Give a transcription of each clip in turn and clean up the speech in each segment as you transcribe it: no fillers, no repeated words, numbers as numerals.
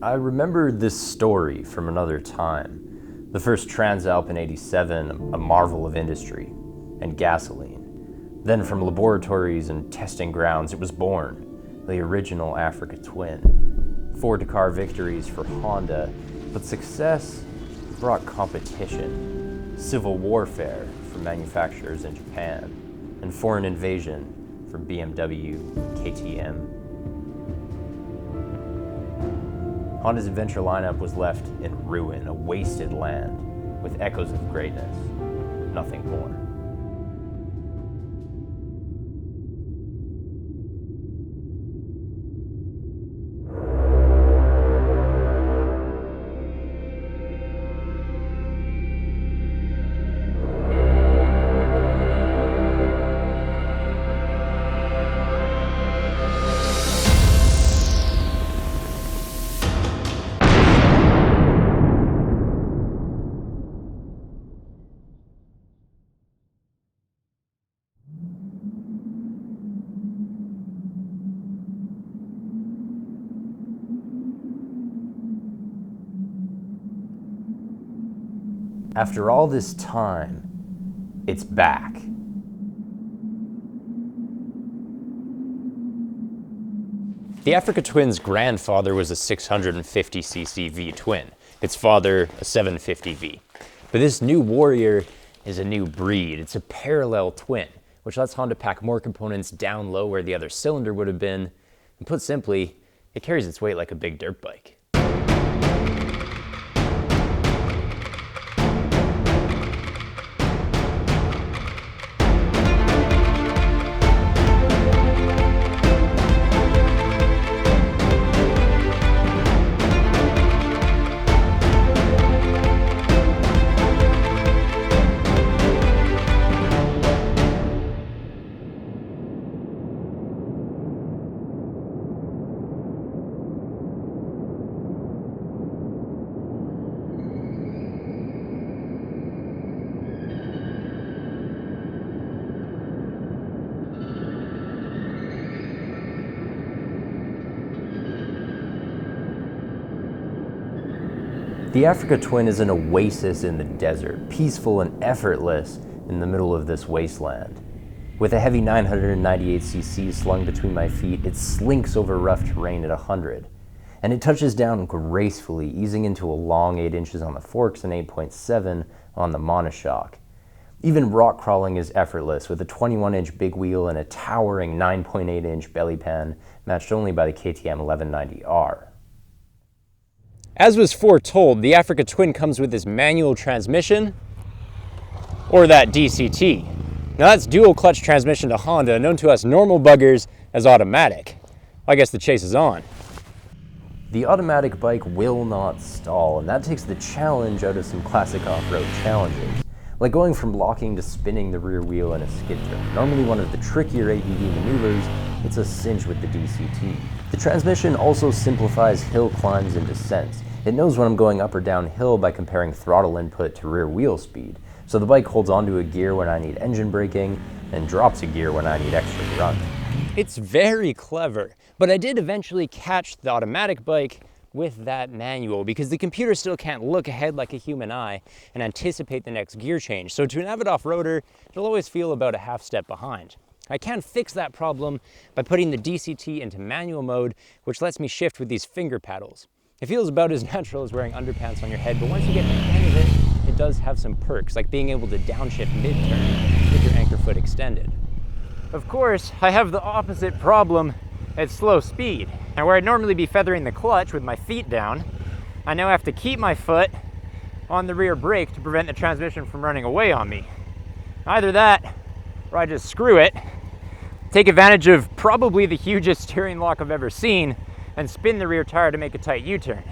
I remember this story from another time. The first Transalp in '87, a marvel of industry, and gasoline. Then from laboratories and testing grounds, it was born, the original Africa Twin. 4 Dakar victories for Honda, but success brought competition, civil warfare from manufacturers in Japan, and foreign invasion from BMW, KTM. Honda's adventure lineup was left in ruin, a wasted land, with echoes of greatness, nothing more. After all this time, it's back. The Africa Twin's grandfather was a 650cc V-twin, its father a 750V. But this new Warrior is a new breed. It's a parallel twin, which lets Honda pack more components down low where the other cylinder would have been. And put simply, it carries its weight like a big dirt bike. The Africa Twin is an oasis in the desert, peaceful and effortless in the middle of this wasteland. With a heavy 998cc slung between my feet, it slinks over rough terrain at 100. And it touches down gracefully, easing into a long 8 inches on the forks and 8.7 on the monoshock. Even rock crawling is effortless, with a 21-inch big wheel and a towering 9.8-inch belly pan, matched only by the KTM 1190R. As was foretold, the Africa Twin comes with this manual transmission, or that DCT. Now that's dual clutch transmission to Honda, known to us normal buggers as automatic. I guess the chase is on. The automatic bike will not stall, and that takes the challenge out of some classic off-road challenges, like going from locking to spinning the rear wheel in a skid turn. Normally one of the trickier ADV maneuvers, it's a cinch with the DCT. The transmission also simplifies hill climbs and descents. It knows when I'm going up or down hill by comparing throttle input to rear wheel speed. So the bike holds onto a gear when I need engine braking and drops a gear when I need extra grunt. It's very clever, but I did eventually catch the automatic bike with that manual because the computer still can't look ahead like a human eye and anticipate the next gear change. So to an avid off-roader, it'll always feel about a half step behind. I can fix that problem by putting the DCT into manual mode, which lets me shift with these finger paddles. It feels about as natural as wearing underpants on your head, but once you get the hang of it, it does have some perks, like being able to downshift mid-turn with your anchor foot extended. Of course, I have the opposite problem at slow speed. Now where I'd normally be feathering the clutch with my feet down, I now have to keep my foot on the rear brake to prevent the transmission from running away on me. Either that, or I just screw it, take advantage of probably the hugest steering lock I've ever seen, and spin the rear tire to make a tight U-turn.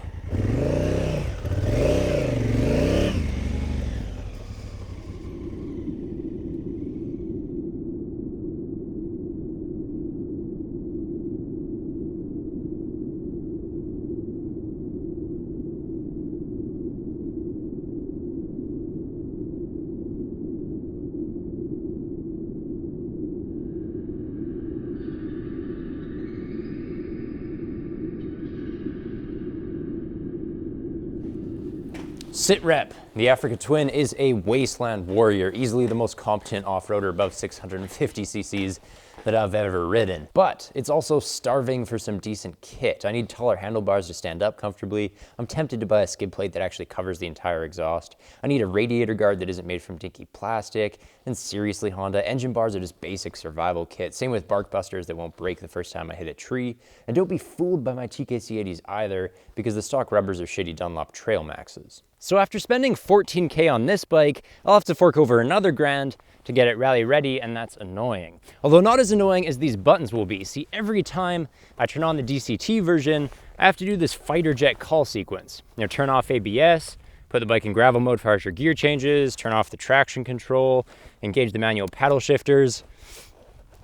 Sit rep. The Africa Twin is a wasteland warrior, easily the most competent off-roader above 650 cc's that I've ever ridden. But it's also starving for some decent kit. I need taller handlebars to stand up comfortably. I'm tempted to buy a skid plate that actually covers the entire exhaust. I need a radiator guard that isn't made from dinky plastic. And seriously, Honda, engine bars are just basic survival kit. Same with bark busters that won't break the first time I hit a tree. And don't be fooled by my TKC 80s either, because the stock rubbers are shitty Dunlop Trail Maxes. So after spending $14K on this bike, I'll have to fork over another grand to get it rally ready, and that's annoying. Although not as annoying as these buttons will be. See, every time I turn on the DCT version, I have to do this fighter jet call sequence. You know, turn off ABS, put the bike in gravel mode for harsher gear changes, turn off the traction control, engage the manual paddle shifters.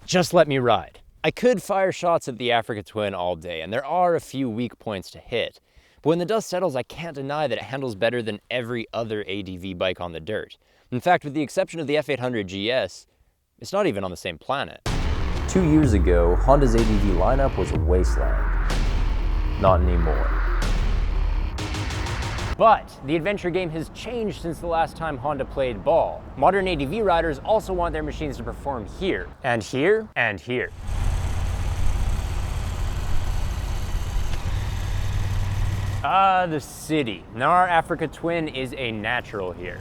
Just let me ride. I could fire shots at the Africa Twin all day, and there are a few weak points to hit. But when the dust settles, I can't deny that it handles better than every other ADV bike on the dirt. In fact, with the exception of the F800 GS, it's not even on the same planet. 2 years ago, Honda's ADV lineup was a wasteland. Not anymore. But the adventure game has changed since the last time Honda played ball. Modern ADV riders also want their machines to perform here, and here, and here. Ah, the city. Now our Africa Twin is a natural here.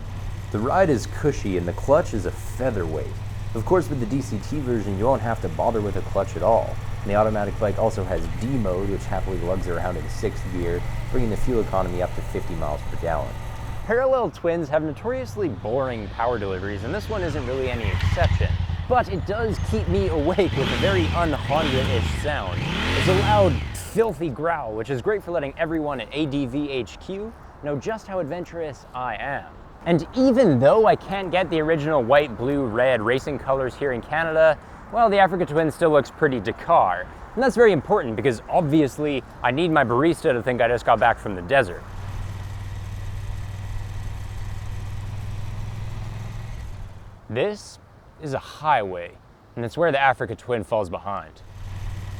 The ride is cushy and the clutch is a featherweight. Of course, with the DCT version, you won't have to bother with a clutch at all. And the automatic bike also has D mode, which happily lugs around in 6th gear, bringing the fuel economy up to 50 miles per gallon. Parallel twins have notoriously boring power deliveries, and this one isn't really any exception. But it does keep me awake with a very un-Honda-ish sound. It's a loud, filthy growl, which is great for letting everyone at ADV HQ know just how adventurous I am. And even though I can't get the original white, blue, red racing colors here in Canada, well, the Africa Twin still looks pretty Dakar. And that's very important because obviously I need my barista to think I just got back from the desert. This is a highway, and it's where the Africa Twin falls behind.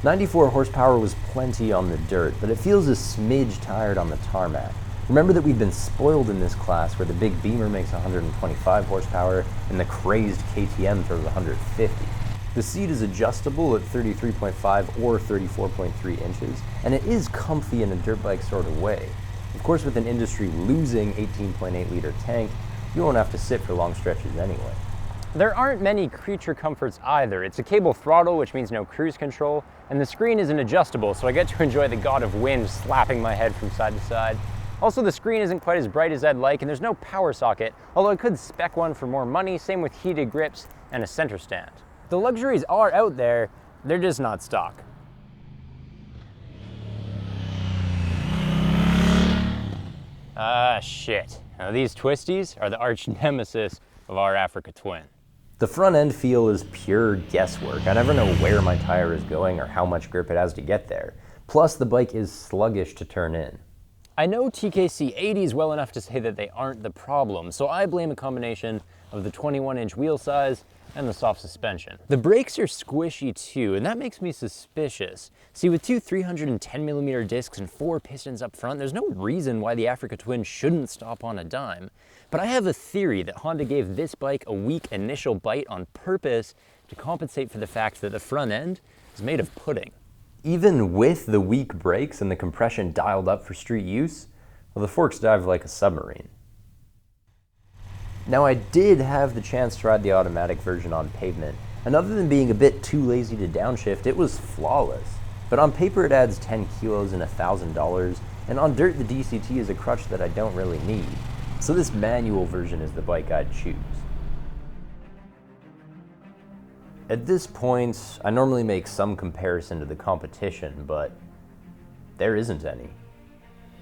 94 horsepower was plenty on the dirt, but it feels a smidge tired on the tarmac. Remember that we've been spoiled in this class where the big Beamer makes 125 horsepower and the crazed KTM throws 150. The seat is adjustable at 33.5 or 34.3 inches, and it is comfy in a dirt bike sort of way. Of course, with an industry losing 18.8 liter tank, you won't have to sit for long stretches anyway. There aren't many creature comforts either. It's a cable throttle, which means no cruise control, and the screen isn't adjustable, so I get to enjoy the god of wind slapping my head from side to side. Also, the screen isn't quite as bright as I'd like, and there's no power socket, although I could spec one for more money, same with heated grips and a center stand. The luxuries are out there, they're just not stock. Ah, shit. Now these twisties are the arch nemesis of our Africa Twin. The front end feel is pure guesswork. I never know where my tire is going or how much grip it has to get there. Plus, the bike is sluggish to turn in. I know TKC 80s well enough to say that they aren't the problem, so I blame a combination of the 21-inch wheel size and the soft suspension. The brakes are squishy too, and that makes me suspicious. See, with two 310mm discs and 4 pistons up front, there's no reason why the Africa Twin shouldn't stop on a dime. But I have a theory that Honda gave this bike a weak initial bite on purpose to compensate for the fact that the front end is made of pudding. Even with the weak brakes and the compression dialed up for street use, well, the forks dive like a submarine. Now, I did have the chance to ride the automatic version on pavement, and other than being a bit too lazy to downshift, it was flawless. But on paper it adds 10 kilos and $1,000, and on dirt the DCT is a crutch that I don't really need. So this manual version is the bike I'd choose. At this point, I normally make some comparison to the competition, but there isn't any.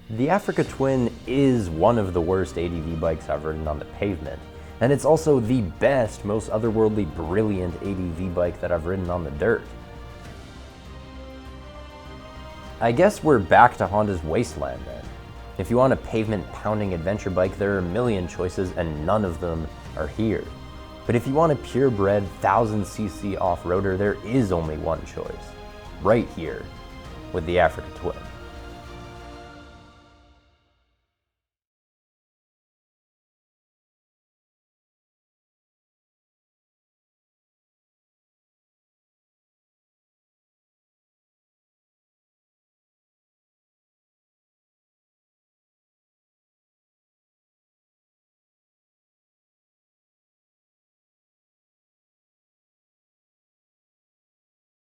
The Africa Twin is one of the worst ADV bikes I've ridden on the pavement, and it's also the best, most otherworldly, brilliant ADV bike that I've ridden on the dirt. I guess we're back to Honda's wasteland then. If you want a pavement-pounding adventure bike, there are a million choices and none of them are here. But if you want a purebred 1000cc off-roader, there is only one choice. Right here, with the Africa Twin.